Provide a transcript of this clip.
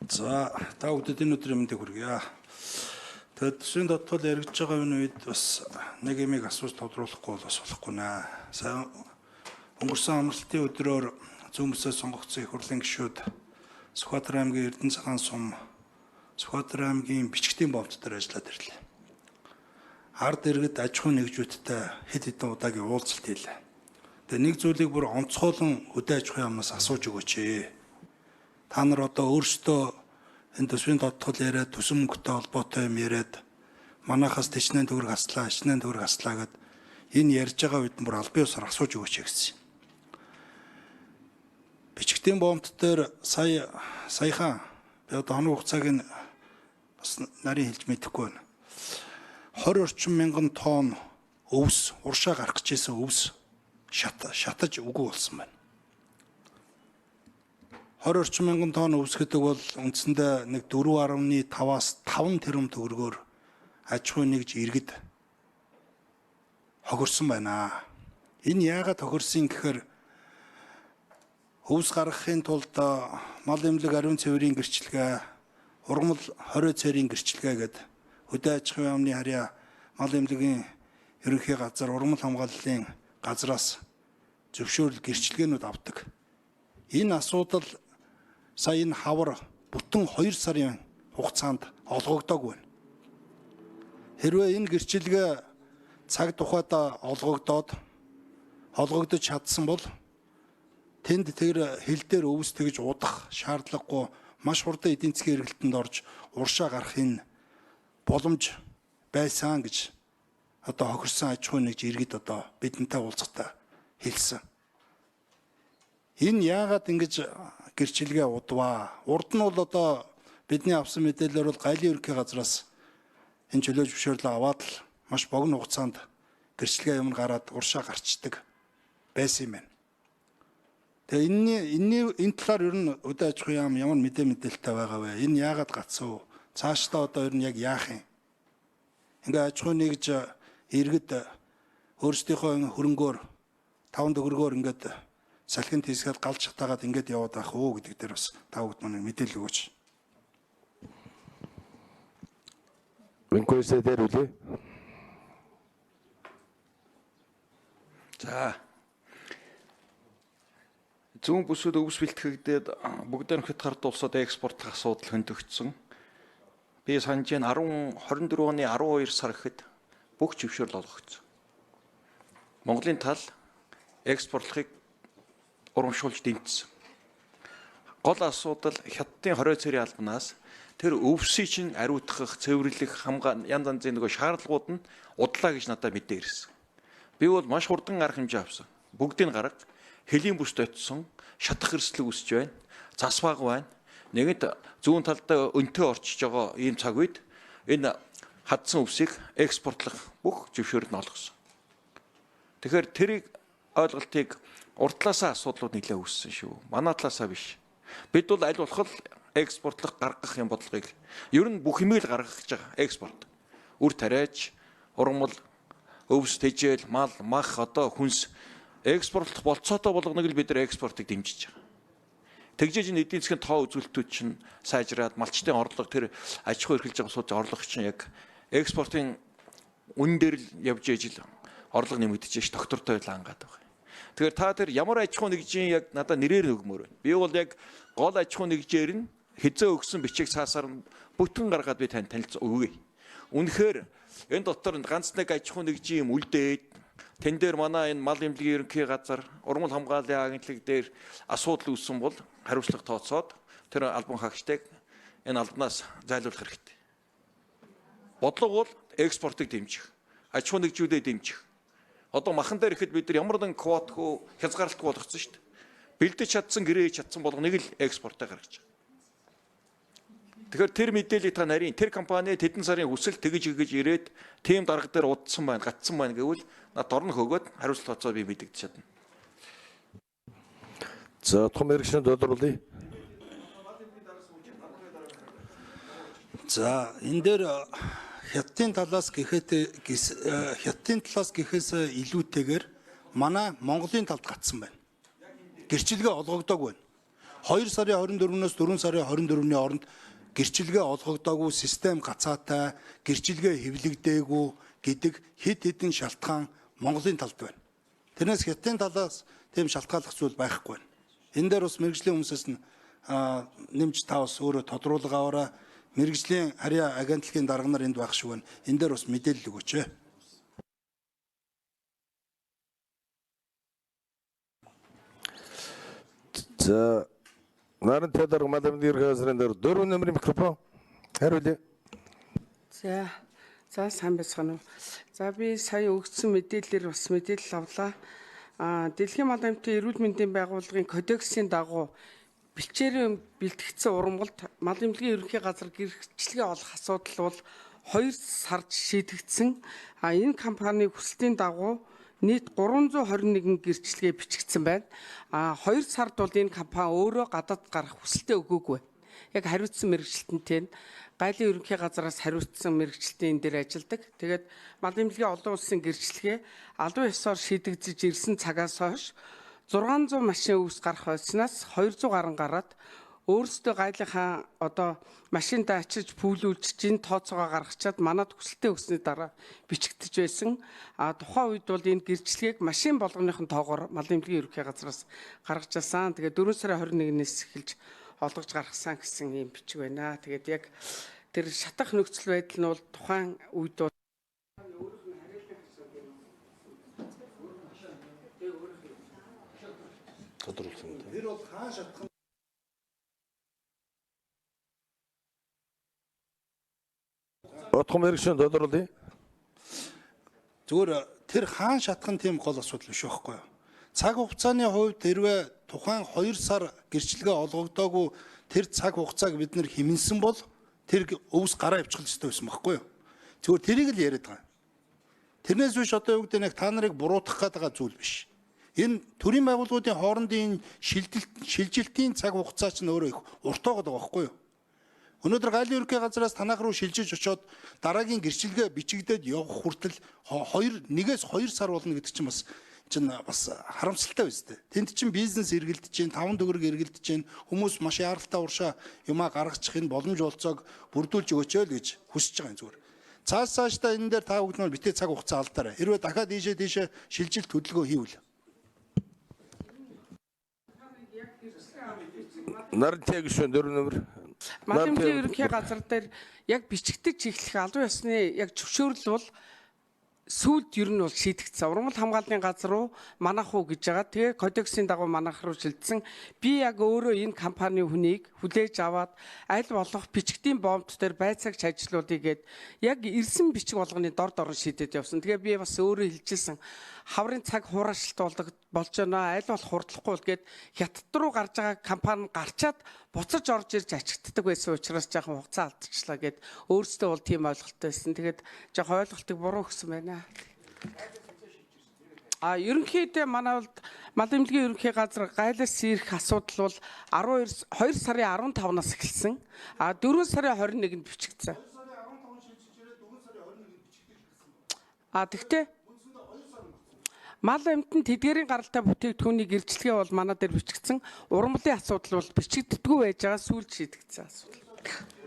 За та бүдэд энэ өдрийн мэндийг хүргье. Тэгэд төсвийн дотоод яригдж байгаа үед бас нэг юмыг асууж тодруулахгүй бол бас болохгүй наа. Сайн өнгөрсөн амралтын өдрөөр зүүн бүсээ сонгогдсон их хурлын гишүүд Сүхбаатар аймгийн Эрдэнэ цагаан сум, Сүхбаатар аймгийн бичгтийн бомт дээр ажиллаад ирлээ. Ард иргэд аж ахуйн нэгжүүдтэй хэд хэдэн удаагийн уулзалт хийлээ. Тэгээ нэг зүйлийг бүр онцгойлон хөдөө аж ахуйн яамнаас асууж өгөөч. Та нар одоо өөрсдөө энэ төсвийн тодтол яриад төсөв мөнгөтэй холбоотой юм яриад манайхаас тэчнээн төгрөг аслаа, ичнээн төгрөг аслаа гэд энэ ярьж байгаа үед бүр албан ёсоор асууж өгөөч гэсэн. Бичгтийн бомт дээр саяхан би одоо хоног хугацааг нь бас нарийн хэлж мэдэхгүй байна. 20 орчим мянган тонн өвс, уршаа гарах гэжсэн өвс шатаж үгүй болсон байна. 20 орчим мянган тонн өвс гэдэг бол үндсэндээ нэг 4.5-аас 5 тэрбум төгрөгөөр аж ахуйн нэгж иргэд хохирсон байна. Энэ яагаад хохирсон гэхээр өвс гаргахын тулд мал эмнэлэг ариун цэврийн гэрчилгээ, ургамал хорио цэрийн гэрчилгээ гэдэг хөдөө аж ахуйн яамны харьяа мал эмнэлгийн ерөнхий газар, ургамал хамгааллын газраас зөвшөөрөл гэрчилгээнүүд авдаг. Энэ асуудал сая энэ хавар бүтэн 2 сарын хугацаанд олгогдоогүй байна. Хэрвээ энэ гэрчилгээ цаг тухайдаа олгогдож чадсан бол тэнд тэр хил дээр өвс тэгж удах шаардлагагүй маш хурдан эдийн засгийн эргэлтэнд орж уршаа гарахын боломж байсан гэж одоо хохирсон аж ахуйн нэгж иргэд одоо бидэнтэй уулзахдаа хэлсэн. Энэ яагаад ингэж гэрчилгээ удваа? Урд нь бол одоо бидний авсан мэдээлэлээр бол гайлын ерөнхий газраас энэ чөлөө зөвшөөрлөө аваад л маш богино хугацаанд гэрчилгээ юм гараад уршаа гарчдаг байсан юм байна. Тэгээ энэ талаар ер нь хөдөө аж ахуйн яам ямар мэдээлэлтэй байгаа вэ? Энэ яагаад гацв? Цаашдаа одоо ер нь яг яах юм? Ингээ аж ахуйн нэгж иргэд өөрсдийнхөө хөрөнгөөр 5 төгрөгөөр ингээд салхинд хийсгээд галж хатаагаад ингээд яваад байх уу гэдэг дээр бас та бүгд манай мэдээлэл өгөөч. Винкуйсэ дээр үлээ. За. Зүүн бүсүүд өвс бэлтгэгдээд бүгдээр хятад улсад экспортлох асуудал хөндөгдсөн. Би санаж байна 24 оны 12 сар гэхэд бүх зөвшөөрөл олгогдсон. Монголын тал экспортлохыг урамшуулж дэмжсэн. Гол асуудал хятадын хорио цэрийн албанаас тэр өвсийг чинь ариутгах, цэвэрлэх, янз янзын нөгөө шаардлагууд нь удлаа гэж надад мэдээ ирсэн. Би бол маш хурдан арга хэмжээ авсан. Бүгдийг гарга, хэлийн бүст очсон, шатах эрсдлэг үүсэж байна, зас баг байна. Нэгэнт зүүн талдаа өнтөө орчиж байгаа ийм цаг үед энэ хадсан өвсийг экспортлох бүх зөвшөөрөл нь олгосон. Тэгэхээр тэрийг ойлголтыг урд талаасаа асуудлууд нэлээд үүссэн шүү. Манай талаасаа биш. Бид бол аль болох экспортлох гаргах юм бодлогыг ер нь бүх юмыг гаргах гэж байгаа экспорт. Үр тариач, ургамал, өвс, тэжээл, мал, мах одоо хүнс экспортлох болцоотой болгоныг л бид нар экспортыг дэмжиж байгаа. Тэгжээж энэ эдийн засгийн тоо үзүүлэлтүүд чинь сайжраад малчтын орлого тэр аж ахуй эрхэлж байгаа сууж орлого чинь яг экспортын үнэн дээр л явж ижил орлого нэмэгдэж ш доктортой байлаа ангаад байгаа. Тэгэхээр та тэр ямар аж ахуй нэгжийн яг надад нэрээр нөгмөр байна. Би бол яг гол аж ахуй нэгжээр нь хизээ өгсөн бичиг цаасаар нь бүтэн гаргаад би танд танилцуулъя. Үнэхээр энэ дотор ганц нэг аж ахуй нэгжийн юм үлдээд тэн дээр манай энэ мал эмнэлгийн ерөнхий газар, ургамал хамгааллын агентлаг дээр асуудал үүссэн бол хариуцлага тооцоод тэр албан хаагчдыг энэ албанаас зайлуулах хэрэгтэй. Бодлого бол экспортыг дэмжих, аж ахуй нэгжүүдэд дэмжих. Одоо махан дээр ихэд бид нар ямар нэгэн квот хөө хязгаарлалтгүй болгоцсон шүү дээ. Бэлдэж чадсан, гэрээ хийж чадсан болгоныг л экспортоо гаргаж байгаа. Тэгэхээр тэр мэдээллийг та нарийн тэр компани тэдэн сарын хүсэл тэгж ирээд тийм дарга дээр удсан байна, гатсан байна гэвэл над орно хөгөөд хариуцлага тооцоо би мэдэгдэж чадна. За том хэрэгшин тодруулъя. За энэ дээр хятадын талаас гэхээс илүүтэйгээр манай Монголын талд гацсан байна. Гэрчилгээ олгогдоогүй байна. 2 сарын 24-өөс 4 сарын 24-ний хооронд гэрчилгээ олгогдоогүй систем гацаатай, гэрчилгээ хэвлэгдээгүй гэдэг хэд хэдэн шалтгаан Монголын талд байна. Тэрнээс хятадын талаас тийм шалтгааллах зүйл байхгүй байна. Энэ дээр бас мэрэгжлийн хүмүүсээс нь нэмж та бас өөрөө тодруулга аваарай. Мэргэжлийн харьяа агентлагийн дарга нар энд байх шиг байна. Энэ дээр бас мэдээлэл өгөөч. За наран тэдар мадам диргэсрэн дээр 4 номерын микрофон хариулъя. За сайн байцгаана уу. За би сая өгсөн мэдээллээр бас мэдээлэл авлаа. Дэлхийн мал амьтны эрүүл мэндийн байгууллагын кодексийн дагуу бэлчээрэн бэлтгэгдсэн ургамалд мал эмнэлгийн ерөнхий газар гэрчлэгээ олох асуудал бол 2 сард шийдэгдсэн. Энэ компани хүсэлтийн дагуу нийт 321 гэрчлэгээ бичигдсэн байна. 2 сард бол энэ компани өөрөө гадаад гарах хүсэлтээ өгөөгүй. Яг хариуцсан мэрэгчлэнтэй нь гайлын ерөнхий газараас хариуцсан мэрэгчлэлтийн энэ дээр ажилладаг. Тэгээд мал эмнэлгийн олон улсын гэрчлэгээ албан ёсоор шийдэгдэж ирсэн цагаас хойш 600 машин өвс гарах байснаас 200 гаруй гараад өөрсдөө гайлынхаа одоо машинтаа ачиж пүүлүүлж чин тооцоогоо гаргачаад манад хүсэлтээ өгсөний дараа бичигдэж байсан. Тухайн үед бол энэ гэрчлэгийг машин болгоныхын тоогоор мал эмнэлгийн ерөнхий газараас гаргаж ирсэн. Тэгээд 4 сарын 21-ээс эхэлж олгож гаргасан гэсэн юм бичиг байна. Тэгээд яг тэр шатах нөхцөл байдал нь бол тухайн үед бол тодруулсан. Тэр бол хаан шатах Отхон мэрэгчийн тодруулъя. зүгээр тэр хаан шатах нь тийм гол асуудал биш байхгүй юу? Цаг хугацааны хувьд хэрвээ тухайн 2 сар гэрчлэгээ олгогдоогүй тэр цаг хугацааг бид нэр хэмнсэн бол тэр өвс гараа авчихл ёстой байсан байхгүй юу? Зүгээр тэрийг л яриад байгаа. Тэрнээс биш одоо юу гэдэг нэг та нарыг буруутгах гэдэг зүйл биш. Энэ төрийн байгууллагуудын хоорондын шилжилтийн цаг хугацаа ч өөрөө их уртаа байгаа байхгүй юу? Өнөөдөр гайлын ерөнхий газараас танах руу шилжиж очоод дараагийн гэрчлэгээ бичигдээд явах хүртэл 1-2 сар болно гэдэг чинь бас харамсалтай биз дээ. Тэнд чинь бизнес эргэлдэж чинь, таван төгрөг эргэлдэж чинь, хүмүүс маш яралтай уршаа юмаа гаргачих энэ боломж олцоог бүрдүүлж өгөөч л гэж хүсэж байгаа юм зүгээр. Цаашдаа энэ дээр та бүгд нь битээ цаг хугацаа алдаарай. Хэрвээ дахиад ийшээ шилжилт хөдөлгөөн хийвэл. Наран тэгшүүн 4 номер. мал эмнэлгийн ерөнхий газар дээр яг бичигдэж эхлэх албан ёсны яг зөвшөөрөл бол сүүлд ер нь бол шийдэгдсэн. Ургамал хамгааллын газар руу манах уу гэж байгаа. Тэгээ кодексийн дагуу манах руу шилжсэн. Би яг өөрөө энэ компани хүнийг хүлээж аваад аль болох бичгтийн бомбт дээр байцаагч ажлуудыг гээд яг ирсэн бичиг болгоны дор дорн шийдээд явсан. Тэгээ би бас өөрөө хэлжсэн. Хаврын цаг хуурайшилт болж байна. Аль болох хурдлахгүй бол гээд хятад руу гарч байгаа компани гарчаад буцаж орж ирж ачигддаг байсан учраас жоохон хугацаа алдчихлаа гээд өөрөөсөө бол тийм ойлголттой байсан. Тэгээд жоохон ойлголтыг буруу өгсөн байна. Ерөнхийдөө манай бол мал эмнэлгийн ерөнхий газар гайлаас ирэх асуудал бол 2 сарын 15-наас эхэлсэн. 4 сарын 21-нд бичигдсэн. Тэгтээ мал амьтан тэдгэрийн гаралтай бүтээгдэхүүний гэрчлэгээ бол манай дээр бичигдсэн. Ургамлын асуудал бол бичигддэггүй байж байгаа сүүлд шийдэгдсэн асуудал.